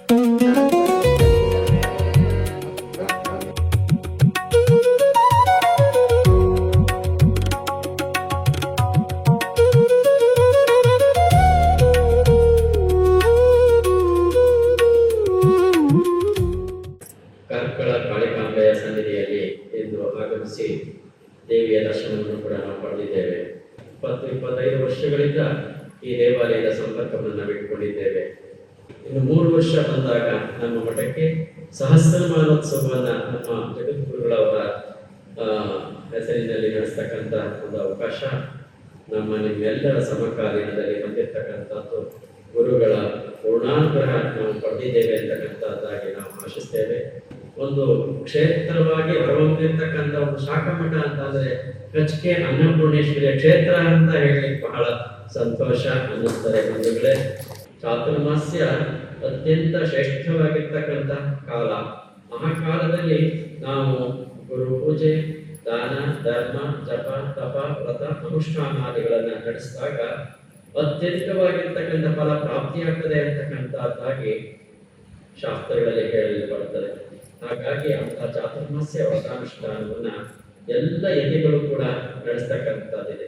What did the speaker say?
ಕಾರ್ಕಳ ಕಾಳಿಕಾಂಬೆಯ ಸನ್ನಿಧಿಯಲ್ಲಿ ಇಂದು ಆಗಮಿಸಿ ದೇವಿಯ ದರ್ಶನವನ್ನು ಕೂಡ ನಾವು ಪಡೆದಿದ್ದೇವೆ. 20-25 ವರ್ಷಗಳಿಂದ ಈ ದೇವಾಲಯದ ಸಂಪರ್ಕವನ್ನು ಬಿಟ್ಟುಕೊಂಡಿದ್ದೇವೆ. ಇನ್ನು 3 ವರ್ಷ ಬಂದಾಗ ನಮ್ಮ ಮಠಕ್ಕೆ ಸಹಸ್ರಮಾನೋತ್ಸವವನ್ನು ನಮ್ಮ ಜಗದ್ಗುರುಗಳವರ ಹೆಸರಿನಲ್ಲಿ ನಡೆಸ್ತಕ್ಕಂಥ ಒಂದು ಅವಕಾಶ ನಿಮ್ಮೆಲ್ಲರ ಸಮಕಾಲೀನದಲ್ಲಿ ಬಂದಿರತಕ್ಕಂಥದ್ದು ಗುರುಗಳ ಪೂರ್ಣಾನುಗ್ರಹ ನಾವು ಪಡೆದಿದ್ದೇವೆ ಅಂತಕ್ಕಂಥದ್ದಾಗಿ ನಾವು ಆಶಿಸ್ತೇವೆ. ಒಂದು ಕ್ಷೇತ್ರವಾಗಿ ಹೊರಹೊಮ್ಮಿರ್ತಕ್ಕಂಥ ಒಂದು ಶಾಖಮಠ ಅಂತ ಅಂದ್ರೆ ಕಚ್ಕೆ ಅನ್ನಪೂರ್ಣೇಶ್ವರಿಯ ಕ್ಷೇತ್ರ ಅಂತ ಹೇಳಲಿಕ್ಕೆ ಬಹಳ ಸಂತೋಷ ಅನ್ನಿಸ್ತಾರೆ ಬಂಧುಗಳೇ. ಚಾತುರ್ಮಾಸ್ಯ ಅತ್ಯಂತ ಶ್ರೇಷ್ಠವಾಗಿರ್ತಕ್ಕಂಥ ಕಾಲ. ಆ ಕಾಲದಲ್ಲಿ ನಾವು ಗುರು ಪೂಜೆ, ದಾನ, ಧರ್ಮ, ಜಪ, ತಪ, ವ್ರತ, ಅನುಷ್ಠಾನಾದಿಗಳನ್ನ ನಡೆಸಿದಾಗ ಅತ್ಯಧಿಕವಾಗಿರ್ತಕ್ಕಂಥ ಫಲ ಪ್ರಾಪ್ತಿಯಾಗ್ತದೆ ಅಂತಕ್ಕಂಥದ್ದಾಗಿ ಶಾಸ್ತ್ರಗಳಲ್ಲಿ ಹೇಳಲ್ಪಡುತ್ತದೆ. ಹಾಗಾಗಿ ಅಂತಹ ಚಾತುರ್ಮಾಸ್ಯ ವ್ರತಾನುಷ್ಠಾನವನ್ನ ಎಲ್ಲ ಯತಿಗಳು ಕೂಡ ನಡೆಸ್ತಕ್ಕಂಥದ್ದಿದೆ.